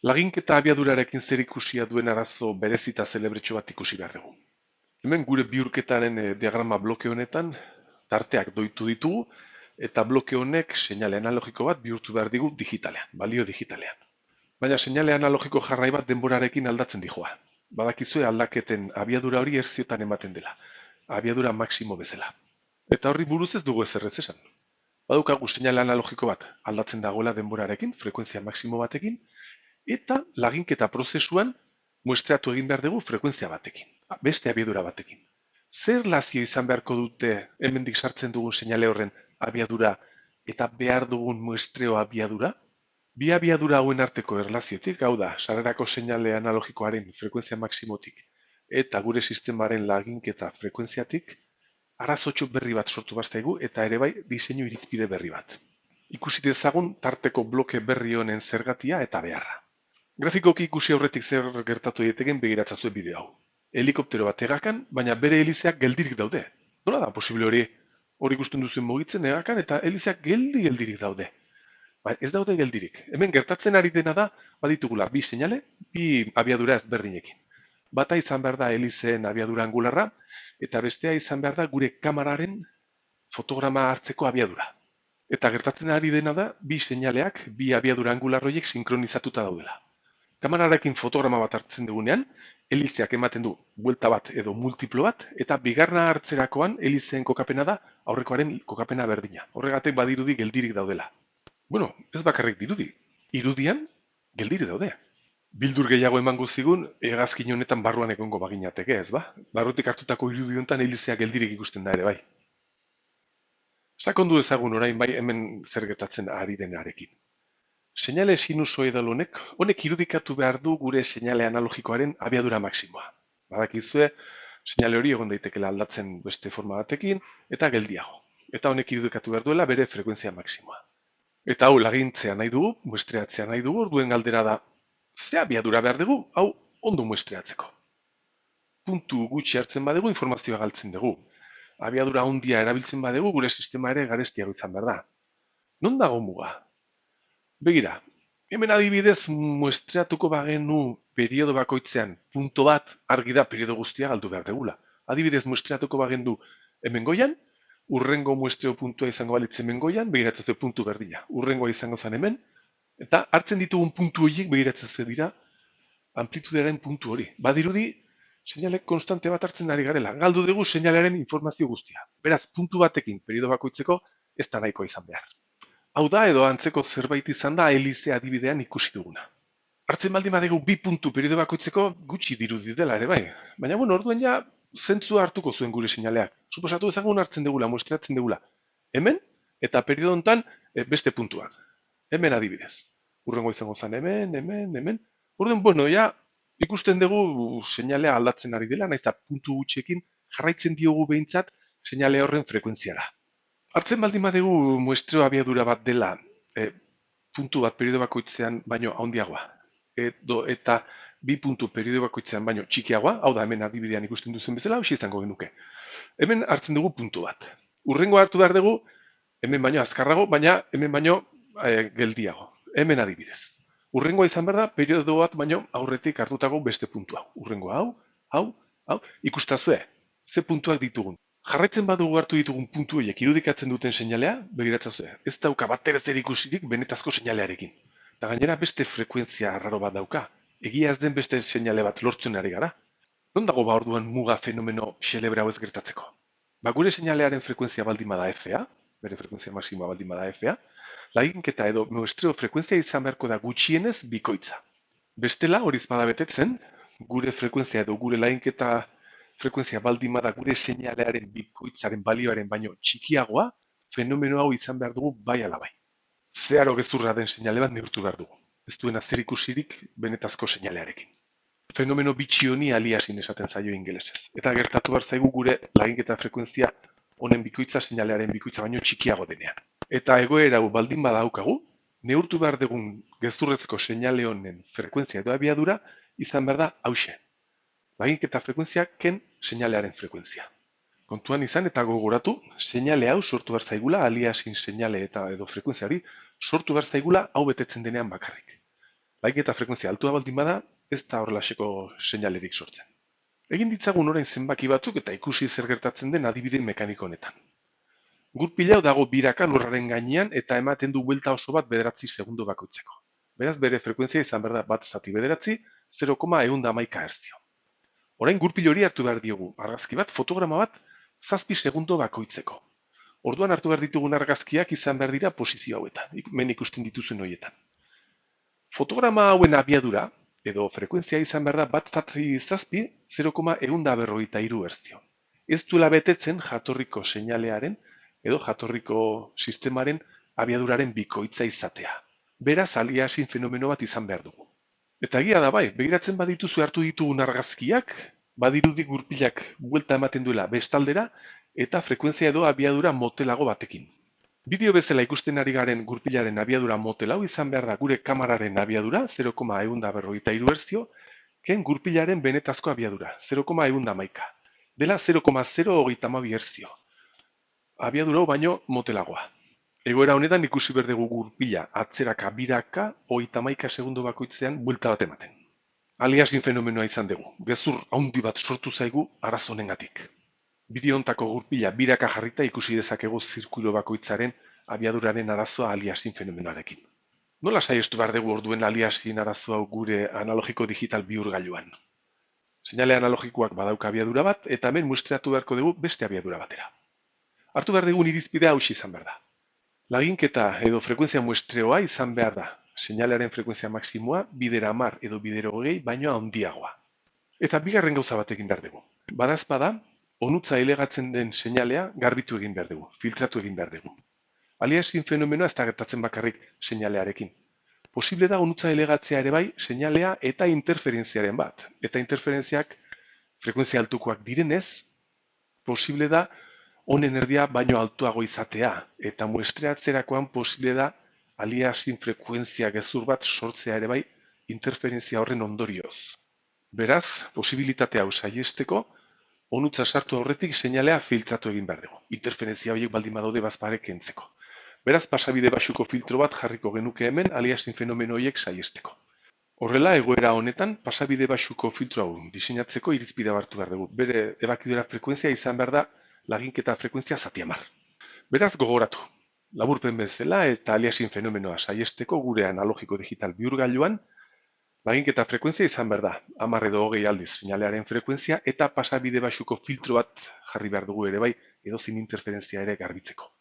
Laginketa abiadurarekin zerikusia duen arazo berezita zelebretxo bat ikusi behar dugu. Hemen gure bihurketaren diagrama bloke honetan tarteak doitu ditugu eta bloke honek seinale analogiko bat bihurtu behar digu digitalean, balio digitalean. Baina seinale analogiko jarrai bat denborarekin aldatzen dijoa. Badakizue aldaketen abiadura hori hertziotan ematen dela, abiadura maksimo bezala. Eta horri buruz ez dugu ezer ez esan. Badukagu seinale analogiko bat aldatzen dagoela denborarekin, frekuentzia maksimo batekin, eta laginketa prozesuan muestreatu egin behar dugu frekuentzia batekin, beste abiadura batekin. Zer relazio izan beharko dute hemendik sartzen dugun seinale horren abiadura eta behar dugun muestreo abiadura? Bi abiadura hauen arteko erlaziotik, hau da, sarrerako seinale analogikoaren frekuentzia maksimotik eta gure sistemaren laginketa frekuentziatik, arazotxo berri bat sortu baztaigu eta ere bai diseinu irizpide berri bat. Ikusi dezagun tarteko bloke berri honen zergatia eta beharra. Grafikoki ikusi aurretik zer gertatu daiteken begiratzazue bideo hau. Helikoptero bat egakan, baina bere helizeak geldirik daude. Nola da posible hori? Hori ikusten duzuen mugitzen egakan eta helizeak geldirik daude. Ba, ez daude geldirik. Hemen gertatzen ari dena da, baditugula bi seinale, bi abiadura ezberdinekin. Bata izan behar da helizeen abiadura angularra, eta bestea izan behar da gure kamararen fotograma hartzeko abiadura. Eta gertatzen ari dena da, bi seinaleak, bi abiadura angular horiek sinkronizatuta daudela. Kamararekin fotograma bat hartzen dugunean, helizeak ematen du buelta bat edo multiplo bat, eta bigarna hartzerakoan helizeen kokapena da aurrekoaren kokapena berdina. Horregatik badirudi geldirik daudela. Bueno, ez bakarrik dirudi. Irudian, geldiri daude. Bildur gehiago emango zigun, hegazkin honetan barruan egongo baginateke, ez ba? Barrutik hartutako irudi honetan helizea geldirik ikusten da ere bai. Sakondu ezagun orain bai hemen zer gertatzen ari denarekin. Seinale sinusoidal honek irudikatu behar du gure seinale analogikoaren abiadura maksimoa. Badakizue, seinale hori egon daitekela aldatzen beste forma batekin eta geldiago. Eta honek irudikatu behar duela bere frekuentzia maksimoa. Eta hau lagintzea nahi dugu, muestreatzea nahi dugu, orduen galdera da, ze abiadura behar dugu, hau ondo muestreatzeko. Puntu gutxi hartzen badugu, informazioa galtzen dugu. Abiadura handia erabiltzen badugu, gure sistema ere garestiago izan behar da. Non dago muga? Begira, hemen adibidez muestreatuko bagenu periodo bakoitzean punto bat argi da periodo guztia galdu behar dugula. Adibidez muestreatuko bagendu hemen goian, urrengo muestreo puntua izango balitz hemen goian, begiratzen puntu berdina. Urrengoa izango zen hemen, eta hartzen ditugun puntu horiek begiratzen dira amplitudearen puntu hori. Badirudi, seinale konstante bat hartzen ari garela. Galdu dugu seinalearen informazio guztia. Beraz, puntu batekin periodo bakoitzeko ez da nahikoa izan behar. Hau da edo antzeko zerbait izan da helize adibidean ikusi duguna. Hartzen baldin badegu bi puntu periodo bakoitzeko gutxi dirudi dela ere bai. Baina bueno, orduen ja zentzua hartuko zuen gure seinaleak. Suposatu ezagun hartzen dugula, muestreatzen dugula. Hemen eta periodo honetan beste puntuak. Hemen adibidez. Urrengo izango zen hemen. Orduen, bueno, ja ikusten dugu seinalea aldatzen ari dela, naiz eta puntu gutxiekin jarraitzen diogu behintzat seinale horren frekuentziara. Hartzen baldin badegu muestreo abiadura bat dela puntu bat periodo bakoitzean baino handiagoa. Eta bi puntu periodo bakoitzean baino txikiagoa, hau da hemen adibidean ikusten duzen bezala, hau izango genuke. Hemen hartzen dugu puntu bat. Urrengo hartu behar dugu, hemen baino azkarrago, baina hemen baino geldiago. Hemen adibidez. Urrengoa izan behar da, periodo bat baino aurretik hartutako beste puntua. Urrengo hau, ikustazue, ze puntuak ditugun. Jarraitzen badugu hartu ditugun puntu horiek irudikatzen duten seinalea, begiratzazue, ez dauka bat ere zer ikusirik benetazko seinalearekin. Eta gainera beste frekuentzia arraro bat dauka. Egia ez den beste seinale bat lortzen ari gara. Non dago ba orduan muga fenomeno xelebre hau ez gertatzeko? Ba gure seinalearen frekuentzia baldin bada FA, bere frekuentzia maksimoa baldin bada FA, laginketa edo muestreo frekuentzia izan beharko da gutxienez bikoitza. Bestela horiz bada betetzen, gure frekuentzia edo gure laginketa frekuentzia baldin bada gure seinalearen bikoitzaren balioaren baino txikiagoa, fenomeno hau izan behar dugu bai ala bai. Zeharo gezurra den seinale bat neurtu behar dugu. Ez duena zer ikusirik benetazko seinalearekin. Fenomeno bitxi honi aliasin esaten zaio ingelesez. Eta gertatu behar zaigu gure laginketa frekuentzia honen bikoitza seinalearen bikoitza baino txikiago denean. Eta egoera hau baldin badaukagu, neurtu behar dugun gezurrezko seinale honen frekuentzia edo abiadura izan behar da hauxe. Laginketa frekuentzia ken seinalearen frekuentzia. Kontuan izan eta gogoratu, seinale hau sortu behar zaigula, aliasin seinale eta edo frekuentzia hori, sortu behar zaigula hau betetzen denean bakarrik. Laginketa frekuentzia altua baldin bada, ez da horrelaxeko seinalerik sortzen. Egin ditzagun orain zenbaki batzuk eta ikusi zer gertatzen den adibide mekaniko honetan. Gurpil hau dago biraka lurraren gainean eta ematen du buelta oso bat 9 segundo bakoitzeko. Beraz, bere frekuentzia izan behar da 1,9, 0,111 hertzio. Orain gurpil hori hartu behar diogu, argazki bat, fotograma bat, 7 segundo bakoitzeko. Orduan hartu behar ditugun argazkiak izan behar dira posizio hauetan, hemen ikusten dituzuen horietan. Fotograma hauen abiadura, edo frekuentzia izan behar da 1,7, 0,153 hertzio. Ez duela betetzen jatorriko seinalearen edo jatorriko sistemaren abiaduraren bikoitza izatea. Beraz, aliasin fenomeno bat izan behar dugu. Eta egia da bai, begiratzen badituzu hartu ditugun argazkiak, badirudi gurpilak buelta ematen duela bestaldera eta frekuentzia edo abiadura motelago batekin. Bideo bezala ikusten ari garen gurpilaren abiadura motel hau izan behar da gure kamararen abiadura 0,153 hertzio, ken gurpilaren benetazko abiadura 0,111. Dela 0,032 hertzio. Abiadura hau baino motelagoa. Egoera honetan ikusi behar dugu gurpila atzeraka biraka 31 segundo bakoitzean buelta bat ematen. Aliasin fenomenoa izan dugu, gezur haundi bat sortu zaigu arazo honengatik. Bideo hontako gurpila biraka jarrita ikusi dezakegu zirkulo bakoitzaren abiaduraren arazoa aliasin fenomenoarekin. Nola saiestu behar dugu orduen aliasin arazo hau gure analogiko digital bihurgailuan? Seinale analogikoak badauka abiadura bat eta hemen muestratu beharko dugu beste abiadura batera. Hartu behar dugun irizpidea hauxe izan behar da. Laginketa edo frekuentzia muestreoa izan behar da. Seinalearen frekuentzia maksimoa bidera 10 edo bidera 20 baino handiagoa. Eta bigarren gauza bat egin behar dugu. Badazpada, onutza elegatzen den seinalea garbitu egin behar dugu, filtratu egin behar dugu. Aliasin fenomenoa ez da gertatzen bakarrik seinalearekin. Posible da onutza elegatzea ere bai seinalea eta interferentziaren bat. Eta interferentziak frekuentzia altukoak direnez, posible da honen erdia baino altuago izatea, eta muestreatzerakoan posible da aliasin frekuentzia gezur bat sortzea ere bai interferentzia horren ondorioz. Beraz, posibilitate hau saiesteko, onutza sartu aurretik seinalea filtratu egin behar dugu. Interferentzia horiek baldin badaude bazpare kentzeko. Beraz, pasabide baxuko filtro bat jarriko genuke hemen aliasin fenomeno horiek saiesteko. Horrela, egoera honetan, pasabide baxuko filtro hau diseinatzeko irizpidea hartu behar dugu. Bere ebakidura frekuentzia izan behar da laginketa frekuentzia 10. Beraz, gogoratu. Laburpen bezala eta aliasin fenomenoa saiesteko gure analogiko digital bihurgailuan, laginketa frekuentzia izan behar da 10 edo 20 aldiz seinalearen frekuentzia eta pasabide baxuko filtro bat jarri behar dugu ere bai edozein interferentzia ere garbitzeko.